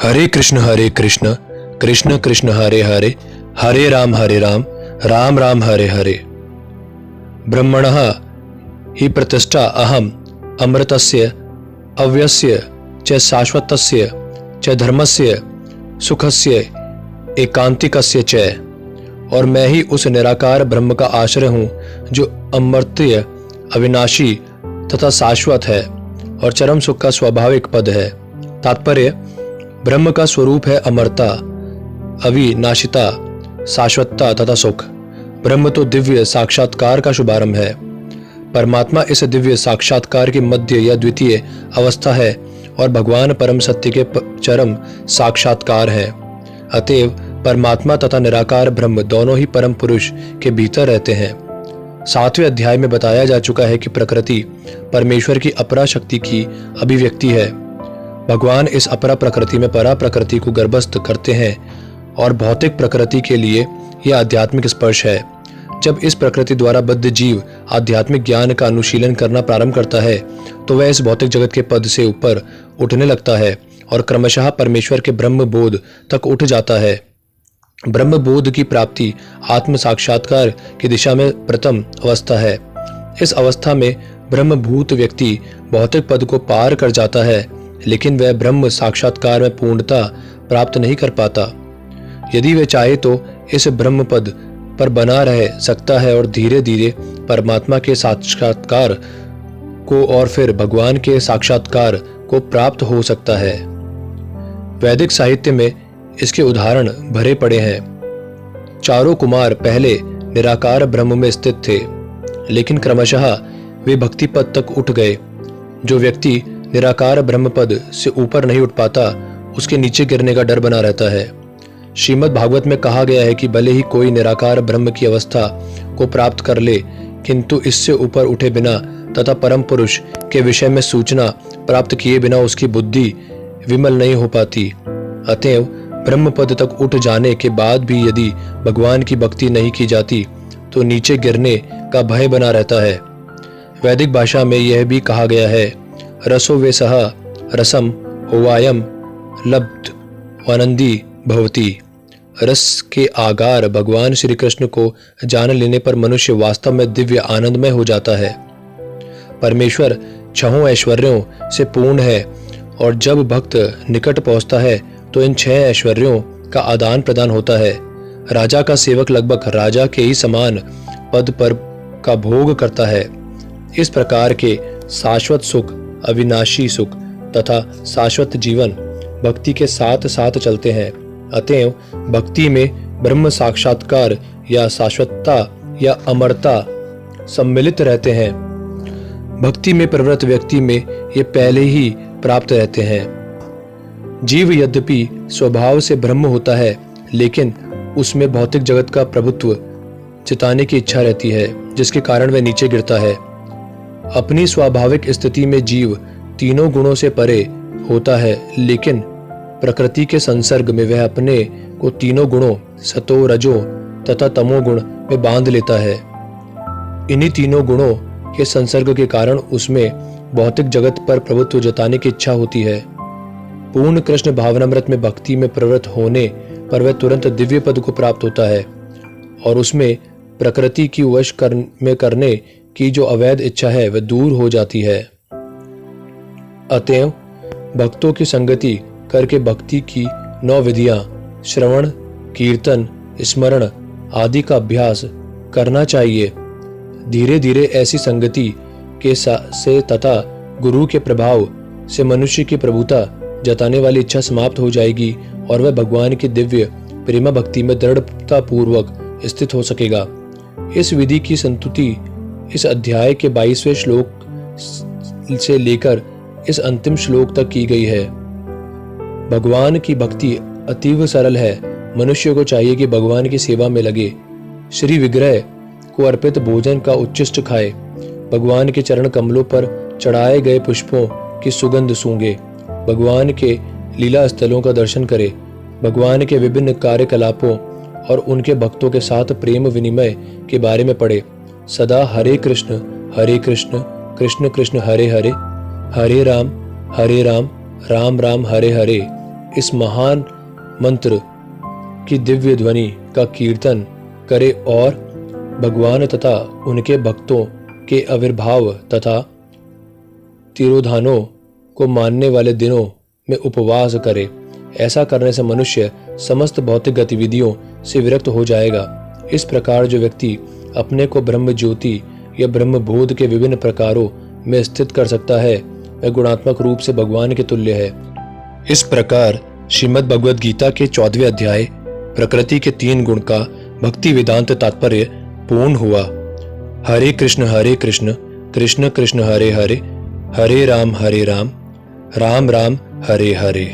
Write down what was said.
हरे कृष्ण कृष्ण कृष्ण हरे हरे, हरे राम राम राम हरे हरे। ब्रह्मणः हि प्रतिष्ठा अहम अमृतस्य अव्यस्य च शाश्वतस्य च धर्मस्य सुखस्य एकांतिकस्य च। और मैं ही उस निराकार ब्रह्म का आश्रय हूँ जो अमर्त्य, अविनाशी तथा शाश्वत है और चरम सुख का स्वाभाविक पद है। तात्पर्य: ब्रह्म का स्वरूप है अमरता, अविनाशिता, शाश्वतता तथा सुख। ब्रह्म तो दिव्य साक्षात्कार का शुभारंभ है। परमात्मा इस दिव्य साक्षात्कार की मध्य या द्वितीय अवस्था है और भगवान परम सत्य के चरम साक्षात्कार है। अतएव परमात्मा तथा निराकार ब्रह्म दोनों ही परम पुरुष के भीतर रहते हैं। 7वें अध्याय में बताया जा चुका है कि प्रकृति परमेश्वर की अपरा शक्ति की अभिव्यक्ति है। भगवान इस अपरा प्रकृति में परा प्रकृति को गर्भस्थ करते हैं और भौतिक प्रकृति के लिए यह आध्यात्मिक स्पर्श है। जब इस प्रकृति द्वारा बद्ध जीव आध्यात्मिक ज्ञान का अनुशीलन करना प्रारंभ करता है तो वह इस भौतिक जगत के पद से ऊपर उठने लगता है और क्रमशः परमेश्वर के ब्रह्म बोध तक उठ जाता है। ब्रह्म बोध की प्राप्ति आत्म साक्षात्कार की दिशा में प्रथम अवस्था है। इस अवस्था में ब्रह्मभूत व्यक्ति भौतिक पद को पार कर जाता है, लेकिन वह ब्रह्म साक्षात्कार में पूर्णता प्राप्त नहीं कर पाता। यदि वह चाहे तो इस ब्रह्म पद पर बना रह सकता है और धीरे धीरे परमात्मा के साक्षात्कार को और फिर भगवान के साक्षात्कार को प्राप्त हो सकता है। वैदिक साहित्य में इसके उदाहरण भरे पड़े हैं। चारों कुमार पहले निराकार ब्रह्म में स्थित थे, लेकिन क्रमशः वे भक्ति पद तक उठ गए। जो व्यक्ति निराकार ब्रह्म पद से ऊपर नहीं उठ पाता, उसके नीचे गिरने का डर बना रहता है। श्रीमद् भागवत में कहा गया है कि भले ही कोई निराकार ब्रह्म की अवस्था को प्राप्त कर ले, किंतु इससे ऊपर उठे बिना तथा परम पुरुष के विषय में सूचना प्राप्त किए बिना उसकी बुद्धि विमल नहीं हो पाती। अतएव ब्रह्म पद तक उठ जाने के बाद भी यदि भगवान की भक्ति नहीं की जाती तो नीचे गिरने का भय बना रहता है। वैदिक भाषा में यह भी कहा गया है, रसो वे सह रसम होवायम लब्ध वनंदी भवती। रस के आगार भगवान श्री कृष्ण को जान लेने पर मनुष्य वास्तव में दिव्य आनंदमय हो जाता है। परमेश्वर छहों ऐश्वर्यों से पूर्ण है और जब भक्त निकट पहुंचता है तो इन 6 ऐश्वर्यों का आदान प्रदान होता है। राजा का सेवक लगभग राजा के ही समान पद पर का भोग करता है। इस प्रकार के शाश्वत सुख, अविनाशी सुख तथा शाश्वत जीवन भक्ति के साथ साथ चलते हैं। अतएव भक्ति में ब्रह्म साक्षात्कार या शाश्वतता या अमरता सम्मिलित रहते हैं। भक्ति में प्रवृत्त व्यक्ति में ये पहले ही प्राप्त रहते हैं। जीव यद्यपि स्वभाव से ब्रह्म होता है, लेकिन उसमें भौतिक जगत का प्रभुत्व चिताने की इच्छा रहती है, जिसके कारण वह नीचे गिरता है। अपनी स्वाभाविक स्थिति में जीव तीनों गुणों से परे होता है, लेकिन प्रकृति के संसर्ग में वह अपने को तीनों गुणों सतो, रजो तथा तमो गुण में बांध लेता है। इन्हीं तीनों गुणों के संसर्ग के कारण उसमें भौतिक जगत पर प्रभुत्व जताने की इच्छा होती है। पूर्ण कृष्ण भावनामृत में भक्ति में प्रवृत्त होने पर वह तुरंत दिव्य पद को प्राप्त होता है और उसमें प्रकृति की वश में करने की जो अवैध इच्छा है वह दूर हो जाती है। अतएव भक्तों की संगति करके भक्ति की 9 विधियां श्रवण, कीर्तन, स्मरण आदि का अभ्यास करना चाहिए। धीरे धीरे ऐसी संगति के से तथा गुरु के प्रभाव से मनुष्य की प्रभुता जताने वाली इच्छा समाप्त हो जाएगी और वह भगवान की दिव्य प्रेमा भक्ति में दृढ़ता पूर्वक स्थित हो सकेगा। इस विधि की संतुति इस अध्याय के 22वें श्लोक से लेकर इस अंतिम श्लोक तक की गई है। भगवान की भक्ति अतीव सरल है। मनुष्य को चाहिए कि भगवान की सेवा में लगे, श्री विग्रह को अर्पित भोजन का उच्छिष्ट खाए, भगवान के चरण कमलों पर चढ़ाए गए पुष्पों की सुगंध सूंघे, भगवान के लीला स्थलों का दर्शन करे, भगवान के विभिन्न कार्यकलापों और उनके भक्तों के साथ प्रेम विनिमय के बारे में पढ़े। सदा हरे कृष्ण कृष्ण कृष्ण हरे हरे, हरे राम राम राम हरे हरे इस महान मंत्र की दिव्य ध्वनि का कीर्तन करे और भगवान तथा उनके भक्तों के आविर्भाव तथा तिरोधानों को मानने वाले दिनों में उपवास करे। ऐसा करने से मनुष्य समस्त भौतिक गतिविधियों से विरक्त हो जाएगा। इस प्रकार जो व्यक्ति अपने को ब्रह्म ज्योति या ब्रह्म बोध के विभिन्न प्रकारों में स्थित कर सकता है वह गुणात्मक रूप से भगवान के तुल्य है। इस प्रकार श्रीमद् भगवद गीता के 14वें अध्याय प्रकृति के 3 गुण का भक्ति वेदांत तात्पर्य पूर्ण हुआ। हरे कृष्ण कृष्ण कृष्ण हरे हरे, हरे राम राम राम हरे हरे।